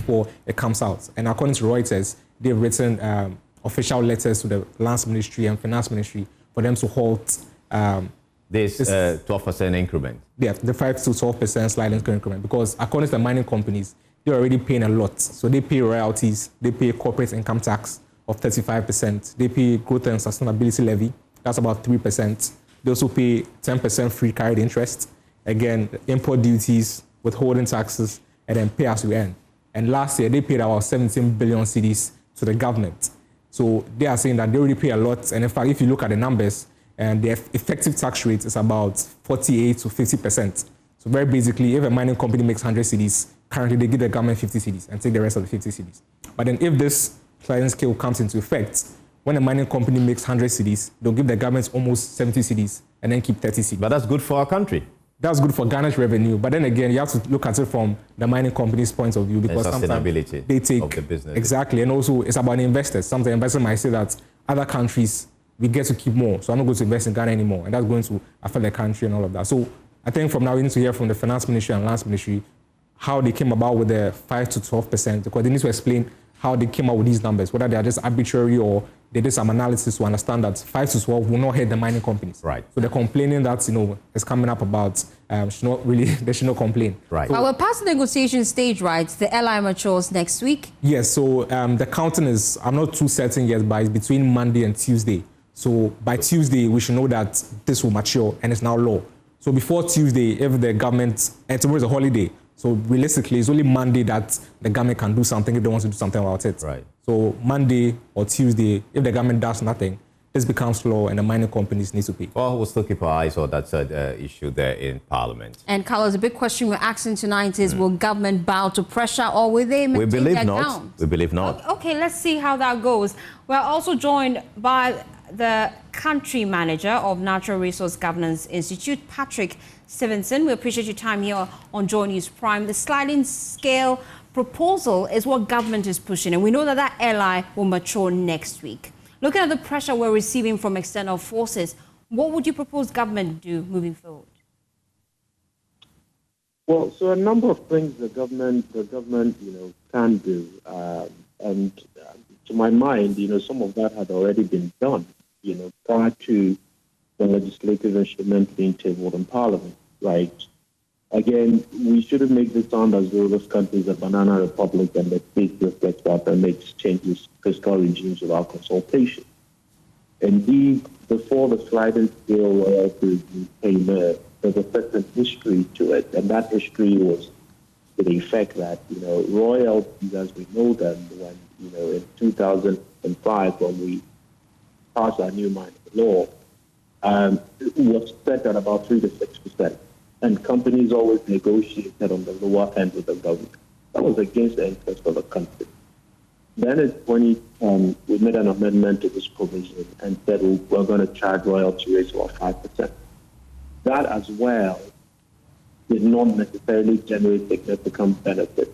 before it comes out. And according to Reuters, they've written official letters to the Lands Ministry and Finance Ministry for them to halt this 12% increment. Yeah, the 5 to 12% sliding scale increment, because according to the mining companies, they're already paying a lot. So they pay royalties, they pay corporate income tax of 35%, they pay growth and sustainability levy, that's about 3%. They also pay 10% free carried interest, again, import duties, withholding taxes, and then pay as you earn. And last year, they paid about 17 billion cedis to the government. So they are saying that they already pay a lot. And in fact, if you look at the numbers, and the effective tax rate is about 48 to 50%. So very basically, if a mining company makes 100 cedis, currently they give the government 50 cedis and take the rest of the 50 cedis. But then if this sliding scale comes into effect, when a mining company makes 100 cedis, they'll give the government almost 70 cedis and then keep 30 cedis. But that's good for our country. That's good for Ghana's revenue. But then again, you have to look at it from the mining company's point of view, because sometimes they take of the business. Exactly. And also it's about investors. Sometimes investors might say that other countries, we get to keep more. So I'm not going to invest in Ghana anymore. And that's going to affect the country and all of that. So I think from now we need to hear from the Finance Ministry and Lands Ministry how they came about with the 5 to 12%, because they need to explain how they came up with these numbers, whether they are just arbitrary or they did some analysis to understand that 5 to 12 will not hit the mining companies. Right. So they're complaining that, is coming up about, they should not complain. Right. But we're past the negotiation stage, right? The LI matures next week. Yes, so the counting is, I'm not too certain yet, but it's between Monday and Tuesday. So by Tuesday, we should know that this will mature and it's now law. So before Tuesday, if the government, and tomorrow is a holiday, so realistically, it's only Monday that the government can do something if they want to do something about it. Right. So Monday or Tuesday, if the government does nothing, this becomes law and the mining companies need to pay. Well, we'll still keep our eyes on that issue there in Parliament. And Carlos, the big question we're asking tonight is, will government bow to pressure or will they maintain We believe their not. ground? We believe not. Okay, let's see how that goes. We're also joined by the country manager of Natural Resource Governance Institute, Patrick Stevenson. We appreciate your time here on Joy News Prime. The sliding scale proposal is what government is pushing, and we know that that LI will mature next week. Looking at the pressure we're receiving from external forces, what would you propose government do moving forward? Well, so a number of things the government, can do, and to my mind, some of that had already been done, prior to the legislative instrument being tabled in Parliament, right? Again, we shouldn't make this sound as though this country is a banana republic and the state just gets up and makes changes, fiscal regimes without consultation. Indeed, before the sliding scale royalties came in, there's a certain history to it, and that history was to the effect that, royalties as we know them, when, in 2005, when we passed our new mining law, was set at about 3 to 6%. And companies always negotiated on the lower end with the government. That was against the interest of the country. Then in 2010, we made an amendment to this provision and said we're going to charge royalty rates of 5%. That as well did not necessarily generate significant benefit.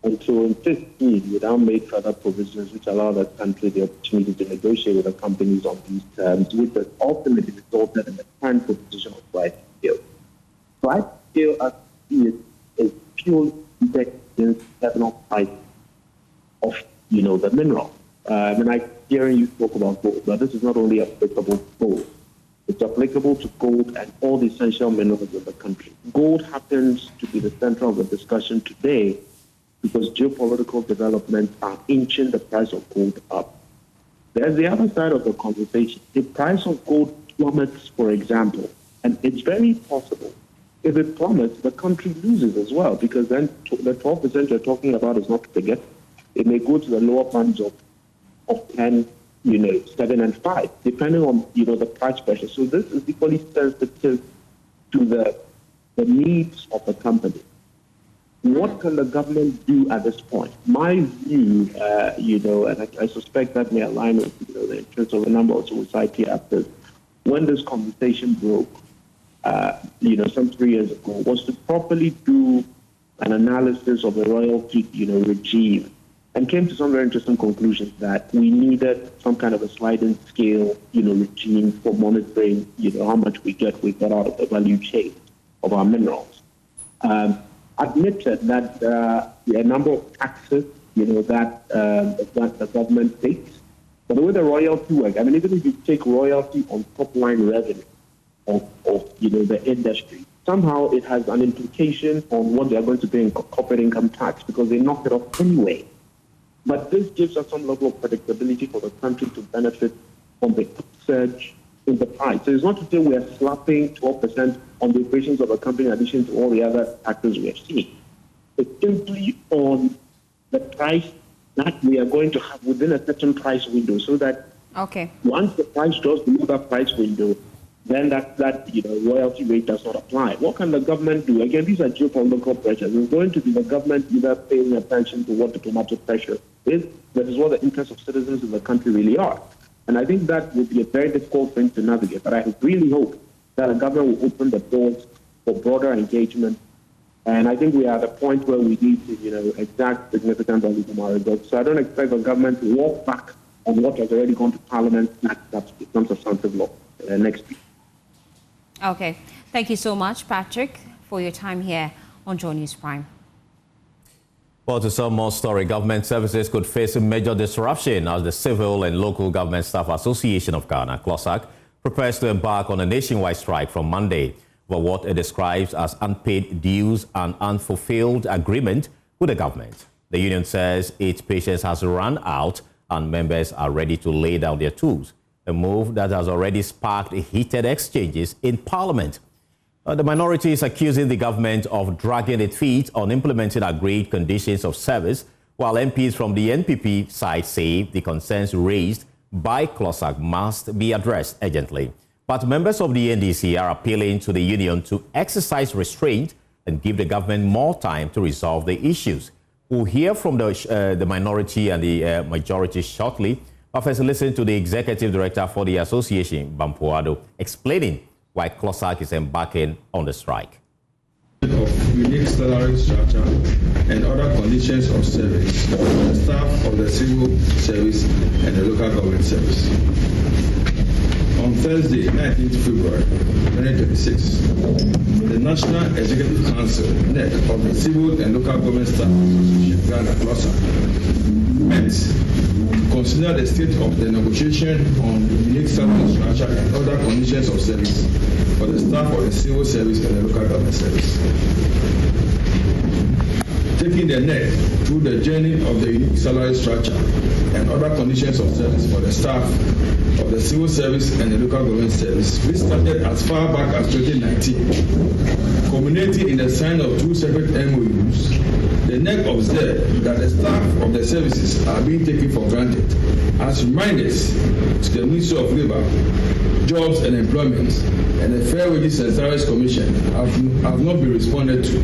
And so in 2015, we now made further provisions which allow the country the opportunity to negotiate with the companies on these terms, which has ultimately resulted in the current proposition of sliding scale. Sliding scale, as we see it, is purely against terminal price of, the mineral. And I hearing you talk about gold, but this is not only applicable to gold. It's applicable to gold and all the essential minerals of the country. Gold happens to be the center of the discussion today because geopolitical developments are inching the price of gold up. There's the other side of the conversation. The price of gold plummets, for example, and it's very possible. If it plummets, the country loses as well, because then the 12% you're talking about is not to forget. It may go to the lower bands of 10, 7 and 5, depending on, the price pressure. So this is equally sensitive to the needs of the company. What can the government do at this point? My view, and I suspect that may align with the interests of a number of society actors, when this conversation broke, some 3 years ago, was to properly do an analysis of the royalty, regime, and came to some very interesting conclusions that we needed some kind of a sliding scale, regime for monitoring, how much we get out of the value chain of our minerals. admitted that a number of taxes, that the government takes. But the way the royalty works, I mean, even if you take royalty on top-line revenue of the industry, somehow it has an implication on what they are going to pay in corporate income tax because they knock it off anyway. But this gives us some level of predictability for the country to benefit from the upsurge in the price. So it's not to say we are slapping 12% on the operations of a company in addition to all the other taxes we have seen. It's simply on the price that we are going to have within a certain price window, so that once the price drops below that price window, then that royalty rate does not apply. What can the government do? Again, these are geopolitical pressures. It's going to be the government either paying attention to what diplomatic pressure is, that is what the interests of citizens in the country really are. And I think that would be a very difficult thing to navigate. But I really hope that the government will open the doors for broader engagement. And I think we are at a point where we need to, exact significant value from our results. So I don't expect the government to walk back on what has already gone to Parliament. That becomes a substantive law next week. Okay. Thank you so much, Patrick, for your time here on Joy News Prime. Well, to some more story, government services could face a major disruption as the Civil and Local Government Staff Association of Ghana, CLOSAG, prepares to embark on a nationwide strike from Monday for what it describes as unpaid dues and unfulfilled agreement with the government. The union says its patience has run out and members are ready to lay down their tools, a move that has already sparked heated exchanges in Parliament. The minority is accusing the government of dragging its feet on implementing agreed conditions of service, while MPs from the NPP side say the concerns raised by CLOSAG must be addressed urgently. But members of the NDC are appealing to the union to exercise restraint and give the government more time to resolve the issues. We'll hear from the minority and the majority shortly. But first, listen to the executive director for the association, Bampoado, explaining why CLOSAG is embarking on the strike. Of unique salary structure and other conditions of service for the staff of the civil service and the local government service. On Thursday, 19th February 2026, the National Executive Council (NEC) of the Civil and Local Government Staff Association Ghana CLOSAG met to consider the state of the negotiation on unique salary structure and other conditions of service for the staff of the civil service and the local government service. Taking the NEC through the journey of the unique salary structure and other conditions of service for the staff of the civil service and the local government service, which started as far back as 2019, culminating in the signing of two separate MOUs. The NEC observed that the staff of the services are being taken for granted as reminders to the Ministry of Labour, Jobs and Employment, and the Fair Wages and Salaries Commission have not been responded to.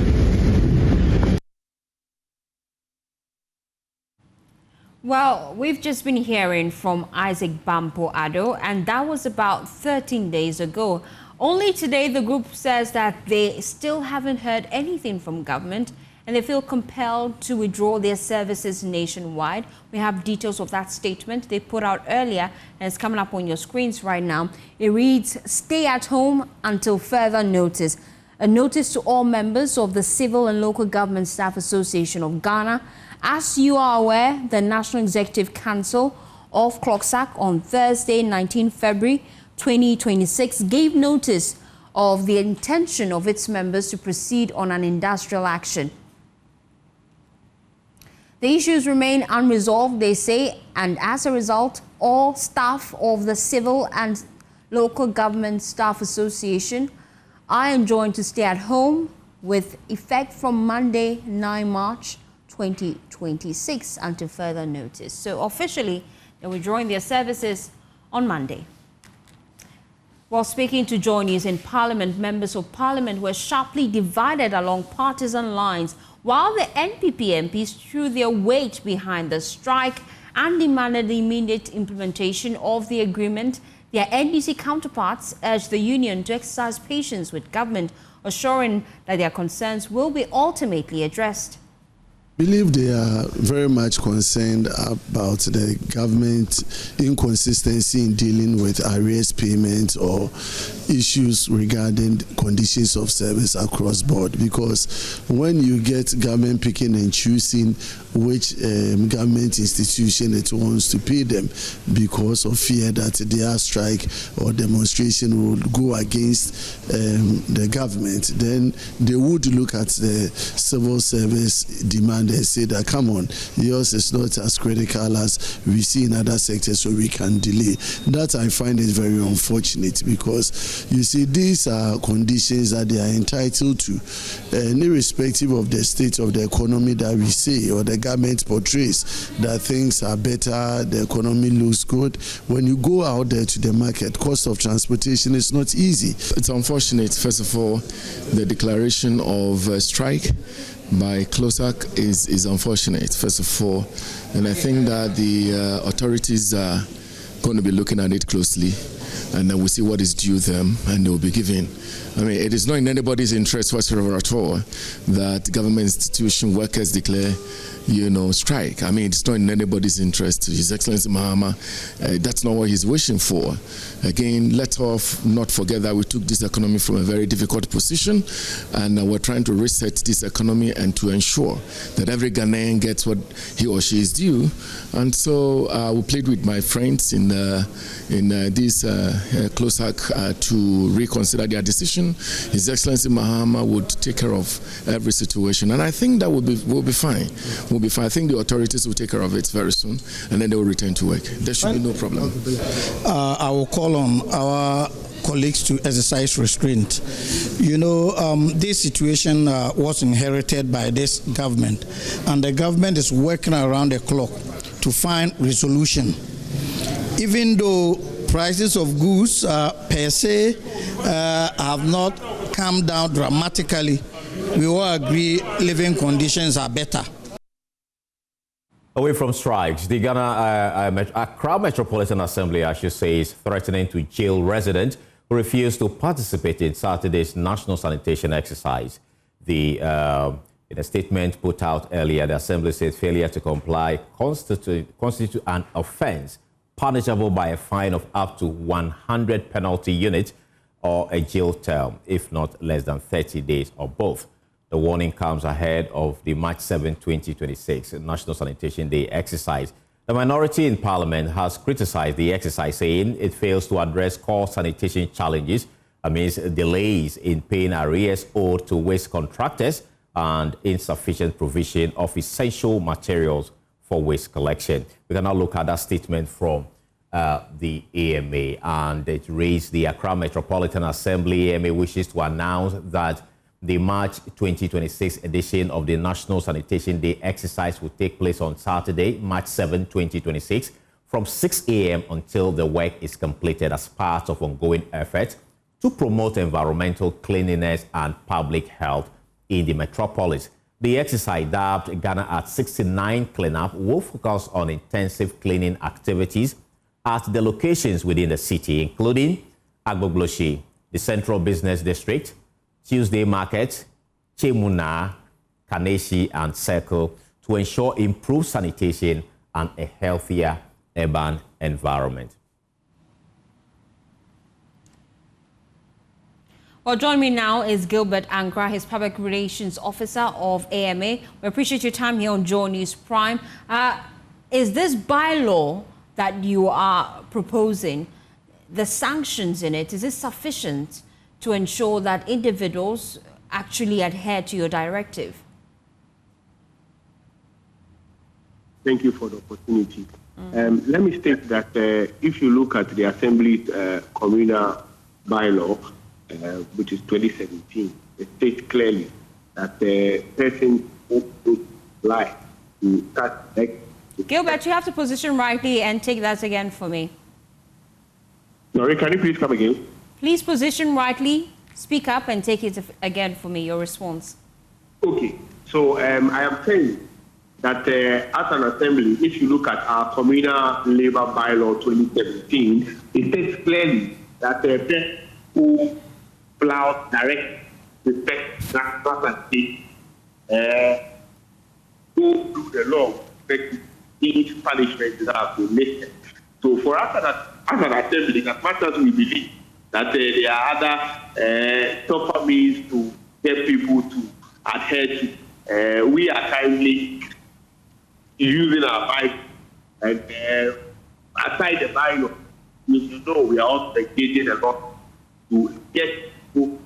Well, we've just been hearing from Isaac Bampoado, and that was about 13 days ago. Only today, the group says that they still haven't heard anything from government, and they feel compelled to withdraw their services nationwide. We have details of that statement they put out earlier, and it's coming up on your screens right now. It reads, "Stay at home until further notice." A notice to all members of the Civil and Local Government Staff Association of Ghana. As you are aware, the National Executive Council of CLOSAG on Thursday, 19 February 2026, gave notice of the intention of its members to proceed on an industrial action. The issues remain unresolved, they say, and as a result, all staff of the Civil and Local Government Staff Association are enjoined to stay at home with effect from Monday, 9 March 2026 until further notice. So officially, they will join their services on Monday. While speaking to Joy News in Parliament, members of Parliament were sharply divided along partisan lines, while the NPP MPs threw their weight behind the strike and demanded the immediate implementation of the agreement. Their NDC counterparts urged the union to exercise patience with government, assuring that their concerns will be ultimately addressed. I believe they are very much concerned about the government inconsistency in dealing with arrears payments or issues regarding conditions of service across board, because when you get government picking and choosing which government institution it wants to pay them because of fear that their strike or demonstration will go against the government, then they would look at the civil service demand and say that, come on, yours is not as critical as we see in other sectors, so we can delay. That I find is very unfortunate, because you see these are conditions that they are entitled to, irrespective of the state of the economy that we say or the government portrays that things are better, the economy looks good. When you go out there to the market, cost of transportation is not easy. It's unfortunate, first of all, the declaration of strike by CLOSAC is unfortunate, first of all, and I think that the authorities are going to be looking at it closely, and then we'll see what is due them, and they will be given. I mean, it is not in anybody's interest whatsoever at all that government institution workers declare, strike. I mean, it's not in anybody's interest. His Excellency Mahama, that's not what he's wishing for. Again, let us not forget that we took this economy from a very difficult position, and we're trying to reset this economy and to ensure that every Ghanaian gets what he or she is due. And so we played with my friends in this CLOSAC to reconsider their decision. His Excellency Mahama would take care of every situation, and I think that will be fine. We'll be fine. I think the authorities will take care of it very soon, and then they will return to work. There should be no problem. I will call on our colleagues to exercise restraint. This situation was inherited by this government, and the government is working around the clock to find resolution. Even though prices of goods per se have not come down dramatically, we all agree living conditions are better. Away from strikes, the Accra Metropolitan Assembly, I should say, is threatening to jail residents who refuse to participate in Saturday's national sanitation exercise. In a statement put out earlier, the Assembly said failure to comply constitute an offence punishable by a fine of up to 100 penalty units or a jail term, if not less than 30 days, or both. The warning comes ahead of the March 7, 2026 National Sanitation Day exercise. The minority in Parliament has criticized the exercise, saying it fails to address core sanitation challenges amidst delays in paying arrears owed to waste contractors and insufficient provision of essential materials for waste collection. We can now look at that statement from the AMA, and it raised the Accra Metropolitan Assembly. AMA wishes to announce that the March 2026 edition of the National Sanitation Day exercise will take place on Saturday, March 7, 2026, from 6 a.m. until the work is completed as part of ongoing efforts to promote environmental cleanliness and public health in the metropolis. The exercise, dubbed Ghana at 69 Cleanup, will focus on intensive cleaning activities at the locations within the city, including Agbogloshi, the Central Business District, Tuesday Market, Chemuna, Kaneshi, and Circle, to ensure improved sanitation and a healthier urban environment. Well, joining me now is Gilbert Ankra, his Public Relations Officer of AMA. We appreciate your time here on Joy News Prime. Is this bylaw that you are proposing, the sanctions in it, is it sufficient to ensure that individuals actually adhere to your directive? Thank you for the opportunity. Let me state that if you look at the Assembly's communal bylaw, which is 2017, it states clearly that the person who lie to start. Gilbert, you have to position rightly and take that again for me. Sorry, can you please come again? Please position rightly, speak up, and take it again for me, your response. Okay, so I am saying that as an assembly, if you look at our communal labor bylaw 2017, it states clearly that the person who plows direct respect national and state who do the law each punishment that have been listed. So for us as an assembly, as much as we believe that there are other tougher means to get people to adhere to. We are currently using our bike, and aside the bike, you know, we are also engaging a lot to get people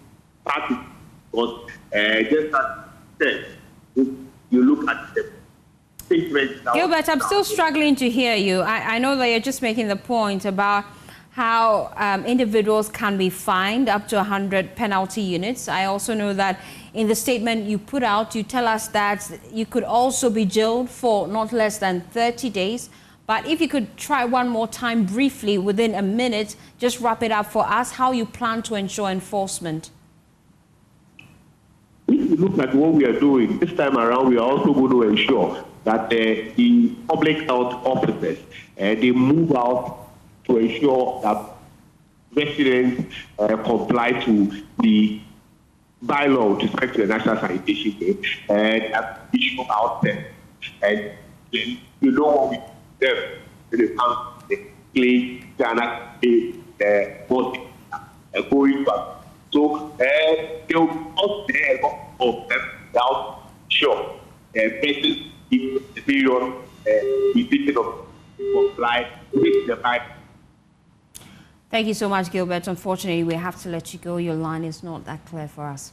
party. But just as said, if you look at the statements now. Gilbert, I'm still struggling to hear you. I know that you're just making the point about how individuals can be fined up to 100 penalty units. I also know that in the statement you put out, you tell us that you could also be jailed for not less than 30 days. But if you could try one more time briefly, within a minute, just wrap it up for us, how you plan to ensure enforcement. If you look at what we are doing this time around, we are also going to ensure that the public health officers, they move out to ensure that residents comply to the bylaw with respect to the National Sanitation Day and issue out there. And then you know what we do them when it comes to the clean Ghana body going back. So they will not there of them without sure places in the period decision of comply with the Bible. Thank you so much, Gilbert. Unfortunately, we have to let you go. Your line is not that clear for us.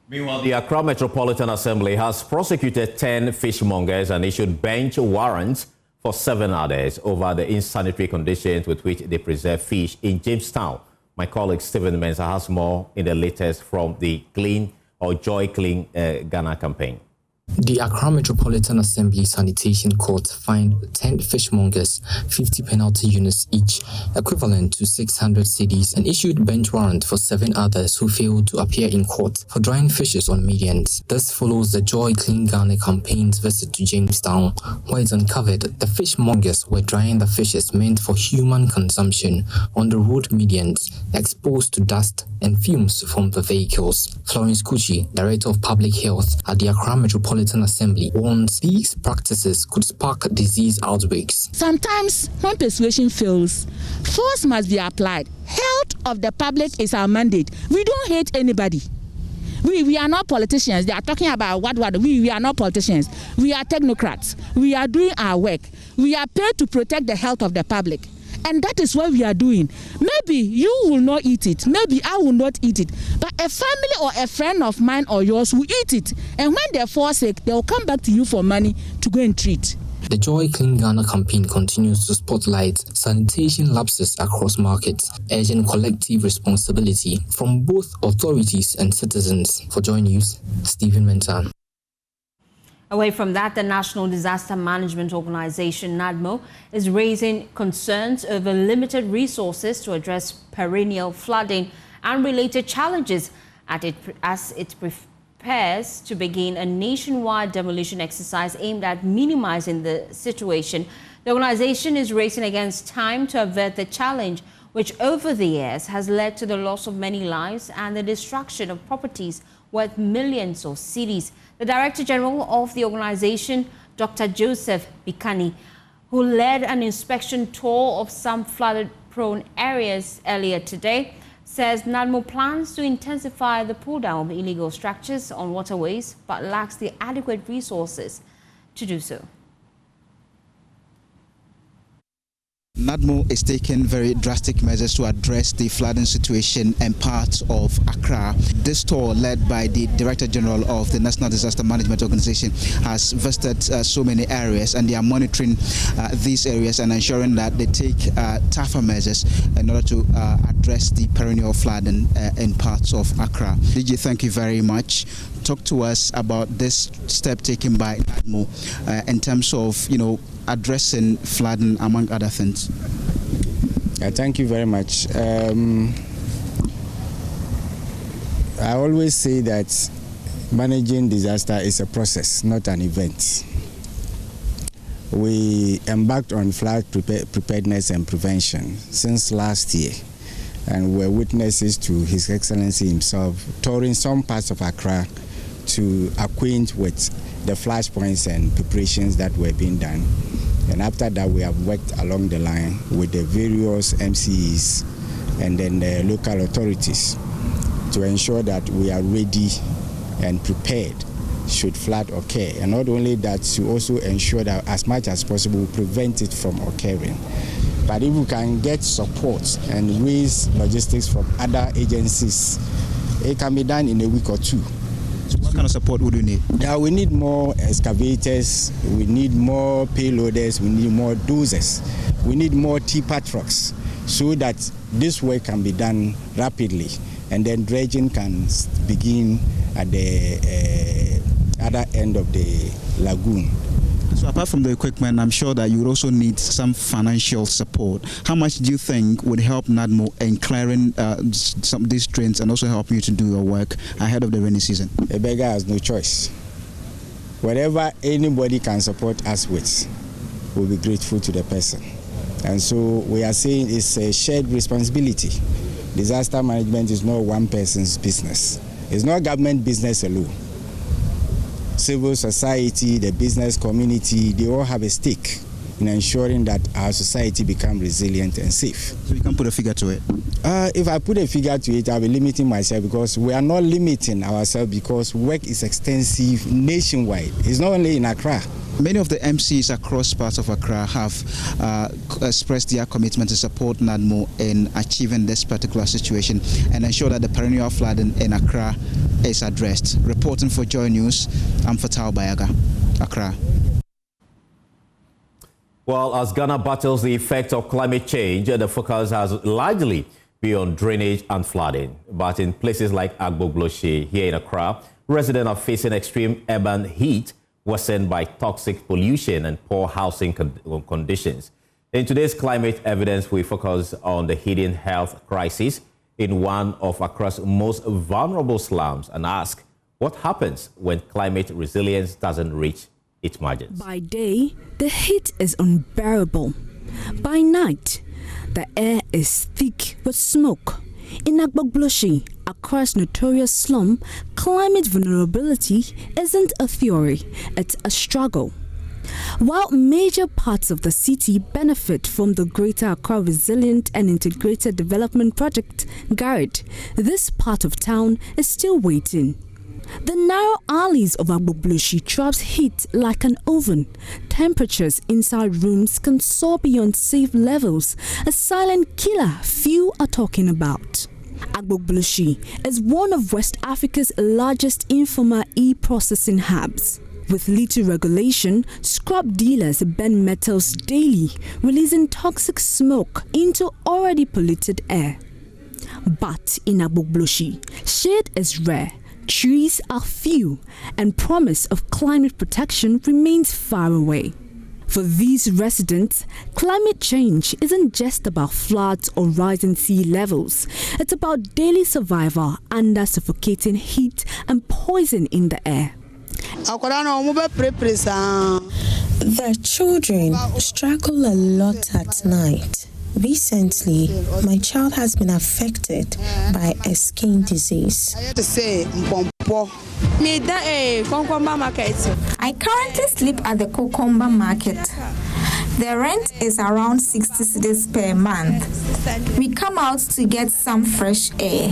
Meanwhile, the Accra Metropolitan Assembly has prosecuted 10 fishmongers and issued bench warrants for 7 others over the insanitary conditions with which they preserve fish in Jamestown. My colleague Stephen Mensah has more in the latest from the Clean or Joy Clean Ghana campaign. The Accra Metropolitan Assembly Sanitation Court fined 10 fishmongers 50 penalty units each, equivalent to 600 cedis, and issued bench warrant for 7 others who failed to appear in court for drying fishes on medians. This follows the Joy Clean Ghana campaign's visit to Jamestown, where it uncovered the fishmongers were drying the fishes meant for human consumption on the road medians, exposed to dust and fumes from the vehicles. Florence Kuchi, Director of Public Health at the Accra Metropolitan Assembly, warns these practices could spark disease outbreaks. Sometimes, when persuasion fails, force must be applied. Health of the public is our mandate. We don't hate anybody. We are not politicians. They are talking about what we are not politicians. We are technocrats. We are doing our work. We are paid to protect the health of the public. And that is what we are doing. Maybe you will not eat it. Maybe I will not eat it. But a family or a friend of mine or yours will eat it. And when they forsake, they will come back to you for money to go and treat. The Joy Clean Ghana campaign continues to spotlight sanitation lapses across markets, urging collective responsibility from both authorities and citizens. For Joy News, Stephen Mensah. Away from that, the National Disaster Management Organization, NADMO, is raising concerns over limited resources to address perennial flooding and related challenges as it prepares to begin a nationwide demolition exercise aimed at minimizing the situation. The organization is racing against time to avert the challenge, which over the years has led to the loss of many lives and the destruction of properties worth millions of cedis. The Director General of the organization, Dr. Joseph Bikani, who led an inspection tour of some flood-prone areas earlier today, says NADMO plans to intensify the pull-down of illegal structures on waterways, but lacks the adequate resources to do so. NADMO is taking very drastic measures to address the flooding situation in parts of Accra. This tour, led by the Director General of the National Disaster Management Organization, has visited so many areas, and they are monitoring these areas and ensuring that they take tougher measures in order to address the perennial flooding in parts of Accra. DJ, thank you very much. Talk to us about this step taken by NADMO in terms of, addressing flooding, among other things. Thank you very much. I always say that managing disaster is a process, not an event. We embarked on flood preparedness and prevention since last year, and we're witnesses to His Excellency himself touring some parts of Accra to acquaint with the flashpoints and preparations that were being done. And after that, we have worked along the line with the various MCEs and then the local authorities to ensure that we are ready and prepared should flood occur. And not only that, to also ensure that as much as possible we prevent it from occurring. But if we can get support and raise logistics from other agencies, it can be done in a week or two. So what kind of support would you need? Yeah, we need more excavators, we need more payloaders, we need more dozers, we need more tipper trucks so that this work can be done rapidly and then dredging can begin at the other end of the lagoon. So apart from the equipment, I'm sure that you would also need some financial support. How much do you think would help NADMO in clearing some of these drains and also help you to do your work ahead of the rainy season? A beggar has no choice. Whatever anybody can support us with, we'll be grateful to the person. And so we are saying it's a shared responsibility. Disaster management is not one person's business. It's not government business alone. Civil society, the business community, they all have a stake in ensuring that our society becomes resilient and safe. So you can put a figure to it? If I put a figure to it, I'll be limiting myself because we are not limiting ourselves because work is extensive nationwide. It's not only in Accra. Many of the MCs across parts of Accra have expressed their commitment to support NADMO in achieving this particular situation and ensure that the perennial flooding in Accra is addressed. Reporting for Joy News, I'm Fatal Bayaga, Accra. Well, as Ghana battles the effects of climate change, the focus has largely been on drainage and flooding. But in places like Agbogbloshie here in Accra, residents are facing extreme urban heat worsened by toxic pollution and poor housing conditions. In today's Climate Evidence, we focus on the hidden health crisis in one of Accra's most vulnerable slums and ask what happens when climate resilience doesn't reach its margins. By day, the heat is unbearable. By night, the air is thick with smoke. In Agbogbloshie, Accra's notorious slum, climate vulnerability isn't a theory, it's a struggle. While major parts of the city benefit from the Greater Accra Resilient and Integrated Development Project, GARD, this part of town is still waiting. The narrow alleys of Agbogbloshie traps heat like an oven. Temperatures inside rooms can soar beyond safe levels, a silent killer few are talking about. Agbogbloshie is one of West Africa's largest informal e-processing hubs. With little regulation, scrap dealers burn metals daily, releasing toxic smoke into already polluted air. But in Agbogbloshie, shade is rare. Trees are few, and promise of climate protection remains far away. For these residents, climate change isn't just about floods or rising sea levels. It's about daily survival under suffocating heat and poison in the air. The children struggle a lot at night. Recently, my child has been affected by a skin disease. I currently sleep at the cucumber market. The rent is around 60 cedis per month. We come out to get some fresh air.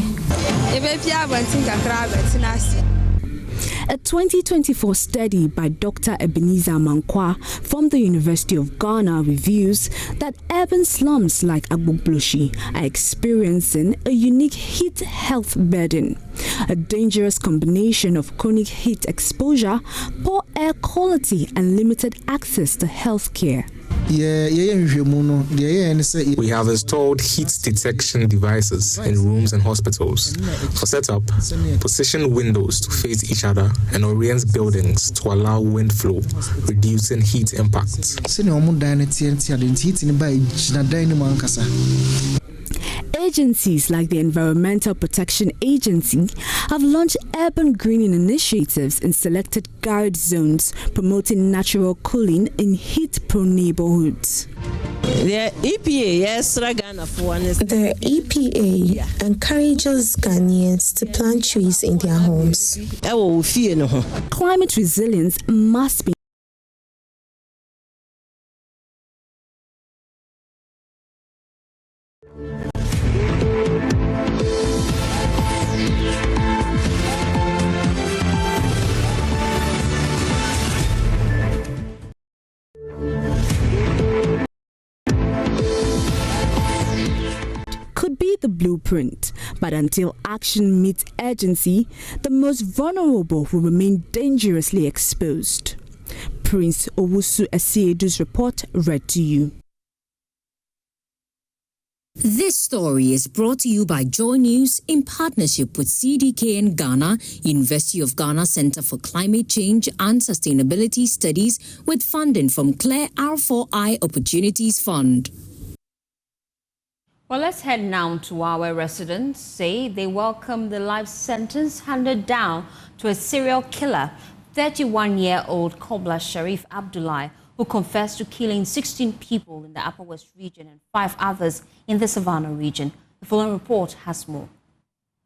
A 2024 study by Dr. Ebenezer Mankwa from the University of Ghana reveals that urban slums like Agbogbloshie are experiencing a unique heat health burden. A dangerous combination of chronic heat exposure, poor air quality, and limited access to health care. We have installed heat detection devices in rooms and hospitals. For setup, position windows to face each other and orient buildings to allow wind flow, reducing heat impact. Agencies like the Environmental Protection Agency have launched urban greening initiatives in selected guard zones, promoting natural cooling in heat-prone neighborhoods. The EPA encourages Ghanaians to plant trees in their homes. Climate resilience must be the blueprint, but until action meets urgency, the most vulnerable will remain dangerously exposed. Prince Owusu Asiedu's report read to you. This story is brought to you by Joy News in partnership with CDKN Ghana, University of Ghana Center for Climate Change and Sustainability Studies, with funding from Claire R4I Opportunities Fund. Well, let's head now to our residents. Say they welcome the life sentence handed down to a serial killer, 31-year-old Kobla Sharif Abdullahi, who confessed to killing 16 people in the Upper West region and 5 others in the Savannah region. The following report has more.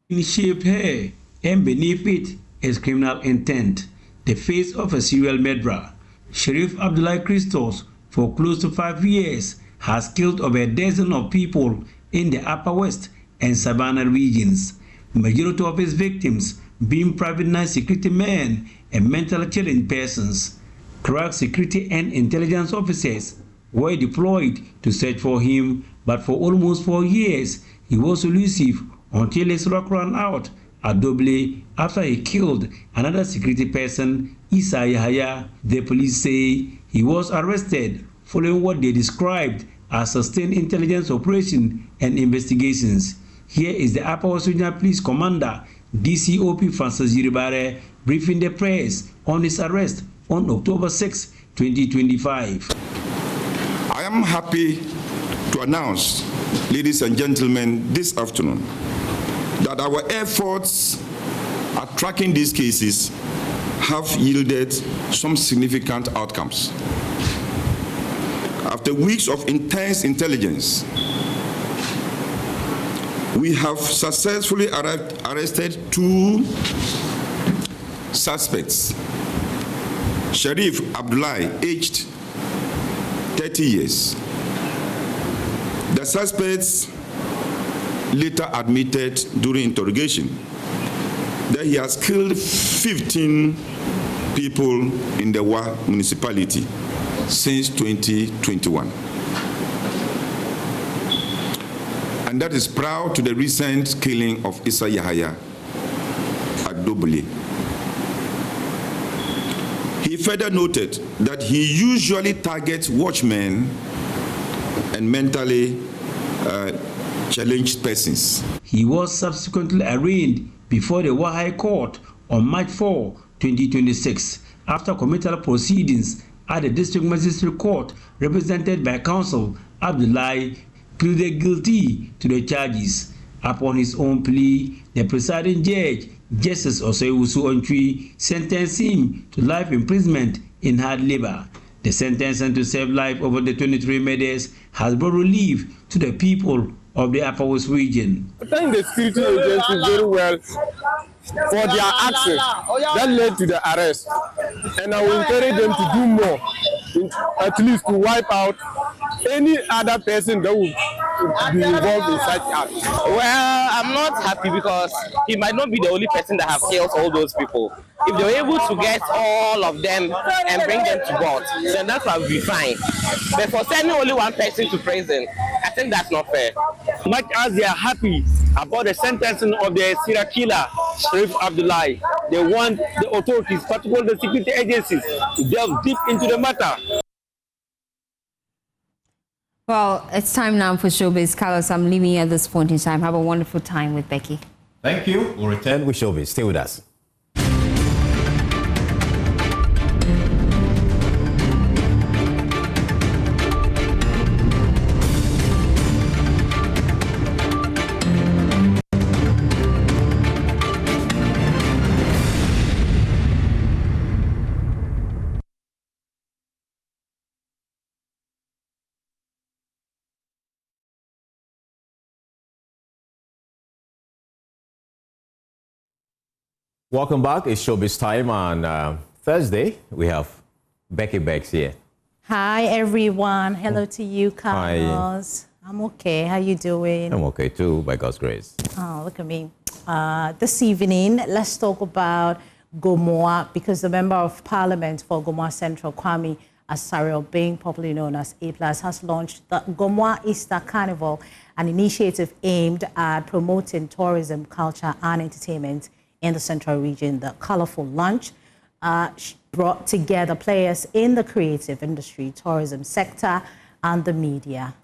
In shape hair and beneath it is criminal intent. The face of a serial murderer, Sharif Abdullahi Christos, for close to 5 years, has killed over a dozen of people in the Upper West and Savannah regions. Majority of his victims being private night security men and mentally challenged persons. Crack security and intelligence officers were deployed to search for him, but for almost 4 years, he was elusive until his luck ran out at Doble after he killed another security person, Issa Yahaya. The police say he was arrested following what they described as sustained intelligence operation and investigations. Here is the Upper West Regional Police Commander, DCOP Francis Jiribare, briefing the press on his arrest on October 6, 2025. I am happy to announce, ladies and gentlemen, this afternoon, that our efforts at tracking these cases have yielded some significant outcomes. After weeks of intense intelligence, we have successfully arrested 2 suspects. Sharif Abdullahi, aged 30 years. The suspects later admitted during interrogation that he has killed 15 people in the Wa municipality since 2021. And that is proud to the recent killing of Issa Yahaya at Dobole. He further noted that he usually targets watchmen and mentally challenged persons. He was subsequently arraigned before the Wa High Court on March 4, 2026, after committal proceedings at the District Magistrate Court, represented by counsel. Abdullahi pleaded guilty to the charges. Upon his own plea, the presiding judge, Justice Oseiwusu Ontwi, sentenced him to life imprisonment in hard labor. The sentence to serve life over the 23 murders has brought relief to the people of the Upper West region. I thank the security agencies very well for their actions that led to the arrest. And I will encourage them to do more, at least to wipe out any other person that will be involved in such acts. Well, I'm not happy because he might not be the only person that have killed all those people. If they were able to get all of them and bring them to court, then that would be fine. But for sending only one person to prison, I think that's not fair. Much as they are happy about the sentencing of the serial killer, Sharif Abdullahi, they want the authorities, particularly the security agencies, to delve deep into the matter. Well, it's time now for Showbiz. Carlos, I'm leaving you at this point in time. Have a wonderful time with Becky. Thank you. We'll return with Showbiz. Stay with us. Welcome back. It's Showbiz time on Thursday. We have Becky Bex here. Hi, everyone. Hello to you, Carlos. Hi. I'm okay. How you doing? I'm okay too, by God's grace. Oh, look at me. This evening, let's talk about Gomoa, because the Member of Parliament for Gomoa Central, Kwame Asario Bing, popularly known as A+, has launched the Gomoa Easter Carnival, an initiative aimed at promoting tourism, culture, and entertainment in the central region. The colorful lunch brought together players in the creative industry, tourism sector, and the media.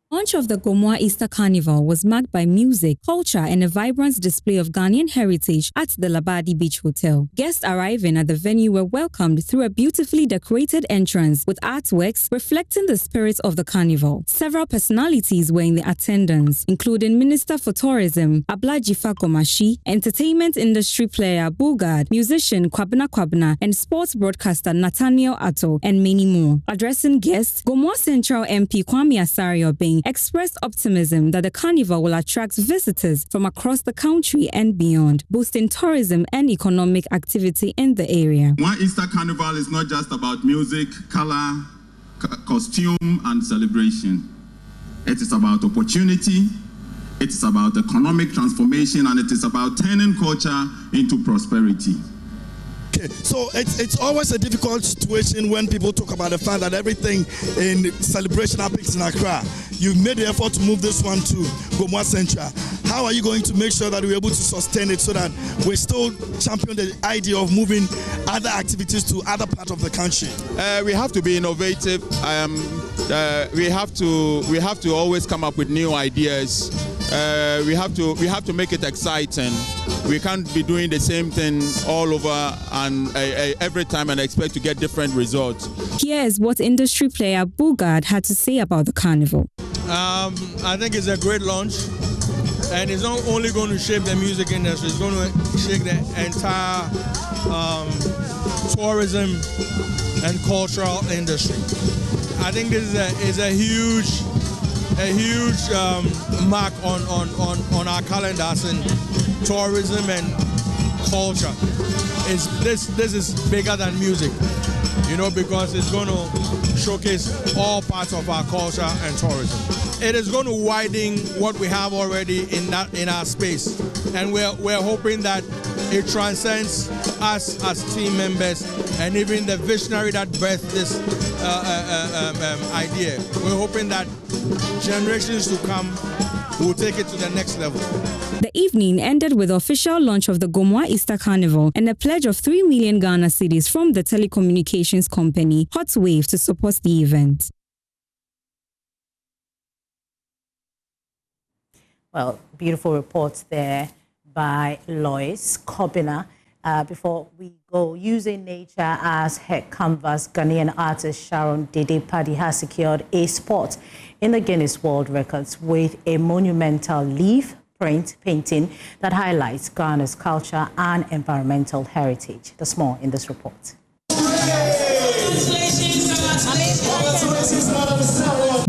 Launch of the Gomoa Easter Carnival was marked by music, culture, and a vibrant display of Ghanaian heritage at the Labadi Beach Hotel. Guests arriving at the venue were welcomed through a beautifully decorated entrance with artworks reflecting the spirit of the carnival. Several personalities were in the attendance, including Minister for Tourism Ablajifa Gomashi, entertainment industry player Bugard, musician Kwabena, and sports broadcaster Nathaniel Atto, and many more. Addressing guests, Gomoa Central MP Kwame Asario Bing expressed optimism that the carnival will attract visitors from across the country and beyond, boosting tourism and economic activity in the area. One Easter Carnival is not just about music, color, costume, and celebration. It is about opportunity, it is about economic transformation, and it is about turning culture into prosperity. Okay, so it's always a difficult situation when people talk about the fact that everything in celebration happens in Accra. You've made the effort to move this one to Gomoa Central. How are you going to make sure that we're able to sustain it so that we still champion the idea of moving other activities to other parts of the country? We have to be innovative. We have to always come up with new ideas. We have to make it exciting. We can't be doing the same thing all over and every time and expect to get different results. Here is what industry player Bugard had to say about the carnival. I think it's a great launch, and it's not only going to shape the music industry, it's going to shake the entire tourism and cultural industry. I think this is a huge mark on our calendars in tourism and culture. This is bigger than music, because it's going to showcase all parts of our culture and tourism. It is going to widen what we have already in our space, and we're hoping that it transcends us as team members and even the visionary that birthed this idea. We're hoping that generations to come will take it to the next level. The evening ended with the official launch of the Gomoa Easter Carnival and a pledge of 3 million Ghana cedis from the telecommunications company Hot Wave to support the event. Well, beautiful reports there by Lois Kobina. Before we go, using nature as her canvas, Ghanaian artist Sharon Dede Paddy has secured a spot in the Guinness World Records with a monumental leaf print painting that highlights Ghana's culture and environmental heritage. There's more in this report.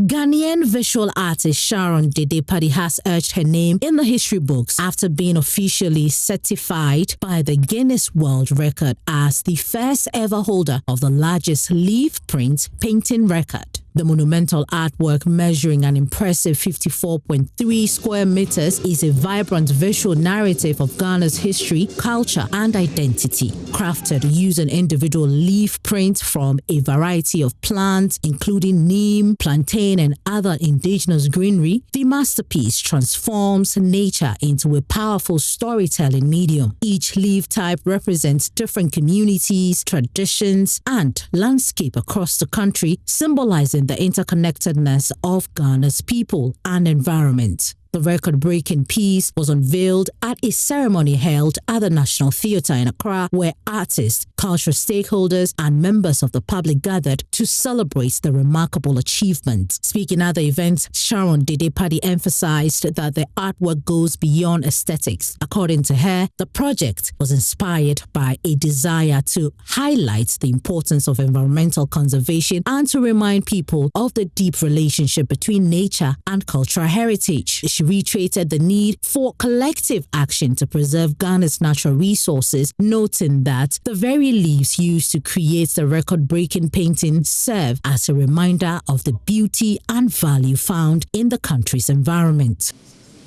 Ghanaian visual artist Sharon Dede Paddy has urged her name in the history books after being officially certified by the Guinness World Record as the first ever holder of the largest leaf print painting record. The monumental artwork, measuring an impressive 54.3 square meters, is a vibrant visual narrative of Ghana's history, culture, and identity. Crafted using individual leaf prints from a variety of plants, including neem, plantain, and other indigenous greenery, the masterpiece transforms nature into a powerful storytelling medium. Each leaf type represents different communities, traditions, and landscape across the country, symbolizing the interconnectedness of Ghana's people and environment. The record-breaking piece was unveiled at a ceremony held at the National Theatre in Accra, where artists, cultural stakeholders, and members of the public gathered to celebrate the remarkable achievement. Speaking at the event, Sharon Dede Paddy emphasized that the artwork goes beyond aesthetics. According to her, the project was inspired by a desire to highlight the importance of environmental conservation and to remind people of the deep relationship between nature and cultural heritage. She reiterated the need for collective action to preserve Ghana's natural resources, noting that the very leaves used to create the record-breaking painting serve as a reminder of the beauty and value found in the country's environment.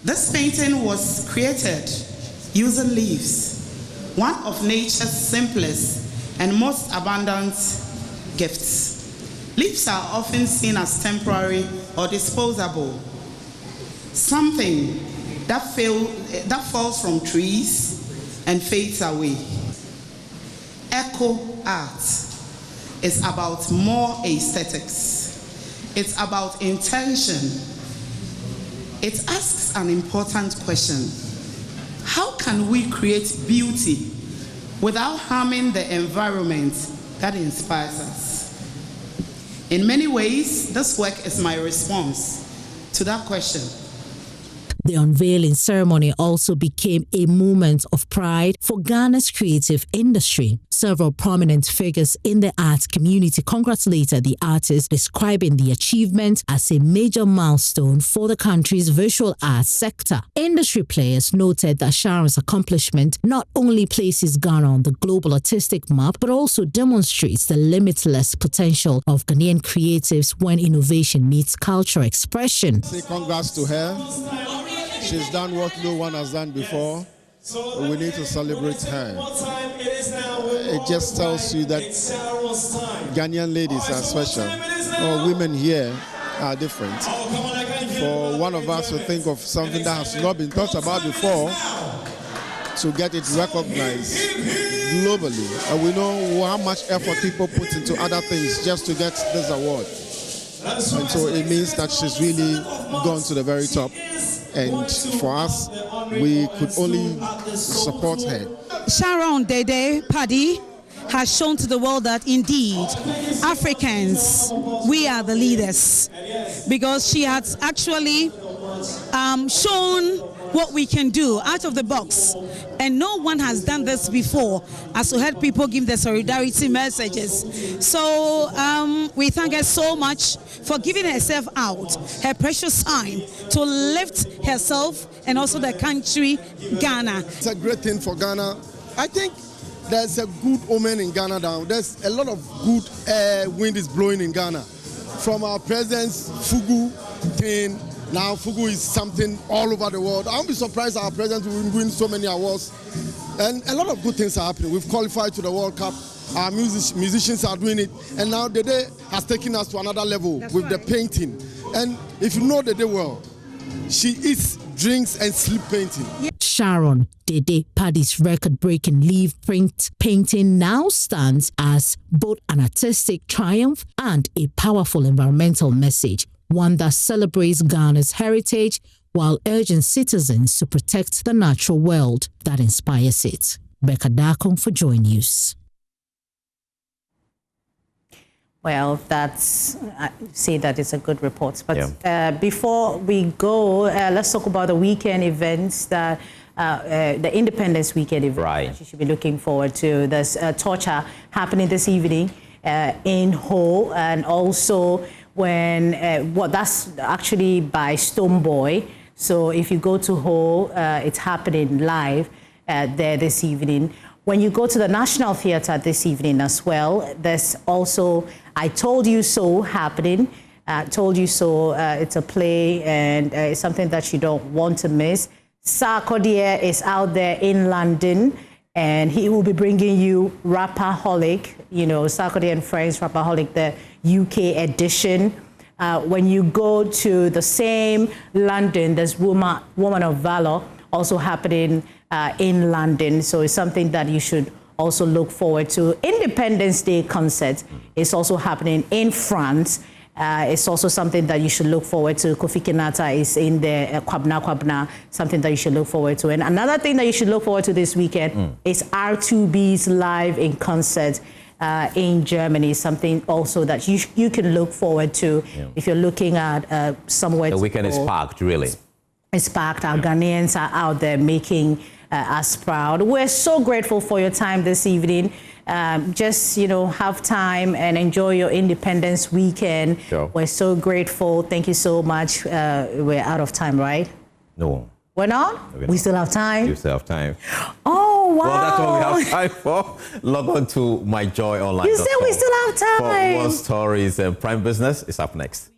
This painting was created using leaves, one of nature's simplest and most abundant gifts. Leaves are often seen as temporary or disposable, something that falls from trees and fades away. Eco art is about more aesthetics. It's about intention. It asks an important question. How can we create beauty without harming the environment that inspires us? In many ways, this work is my response to that question. The unveiling ceremony also became a moment of pride for Ghana's creative industry. Several prominent figures in the arts community congratulated the artists, describing the achievement as a major milestone for the country's visual arts sector. Industry players noted that Sharon's accomplishment not only places Ghana on the global artistic map, but also demonstrates the limitless potential of Ghanaian creatives when innovation meets cultural expression. Say congrats to her. She's done what no one has done before. We need to celebrate her. It just tells you that Ghanaian ladies are special. Women here are different. For one of us to think of something that has not been thought about before, to get it recognized globally. And we know how much effort people put into other things just to get this award. And so it means that she's really gone to the very top. And for us, we could only support her. Sharon Dede Paddy has shown to the world that indeed Africans, we are the leaders, because she has actually shown what we can do out of the box, and no one has done this before, as we heard people give the solidarity messages. So we thank her so much for giving herself out, her precious time, to lift herself and also the country, Ghana. It's a great thing for Ghana. I think there's a good omen in Ghana now. There's a lot of good wind is blowing in Ghana. From our president's Fugu thing, now Fugu is something all over the world. I won't be surprised our president will win so many awards. And a lot of good things are happening. We've qualified to the World Cup. Our musicians are doing it. And now Dede has taken us to another level with the painting. And if you know Dede well, she eats, drinks, and sleep painting. Sharon Dede Paddy's record-breaking leaf print painting now stands as both an artistic triumph and a powerful environmental message, one that celebrates Ghana's heritage while urging citizens to protect the natural world that inspires it. Becca Darkon for Joy News. Well, that's, I say that it's a good report. But before we go, let's talk about the weekend events, that the Independence Weekend event that you should be looking forward to. There's torture happening this evening in Ho, and also when, that's actually by Stoneboy. So if you go to Ho, it's happening live there this evening. When you go to the National Theatre this evening as well, there's also I Told You So happening. Told You So, it's a play, and it's something that you don't want to miss. Sarkodie is out there in London, and he will be bringing you Rapperholic, you know, Sarkodie and Friends, Rapperholic, the UK edition. When you go to the same London, there's Woman of Valor also happening in London. So it's something that you should also look forward to. Independence Day concert is also happening in France. It's also something that you should look forward to. Kofi Kinata is in there, Kwabna, something that you should look forward to. And another thing that you should look forward to this weekend is R2B's live in concert in Germany, something also that you can look forward to if you're looking at somewhere. The weekend is packed, really. It's packed. Our Ghanaians are out there making us proud. We're so grateful for your time this evening. Just, you know, have time and enjoy your Independence Weekend. Sure. We're so grateful. Thank you so much. We're out of time, right? No. We're not? We still have time? You still have time. Oh, wow. Well, that's all we have time for. Log on to myjoyonline.com. You said we still have time. For more stories and prime business is up next.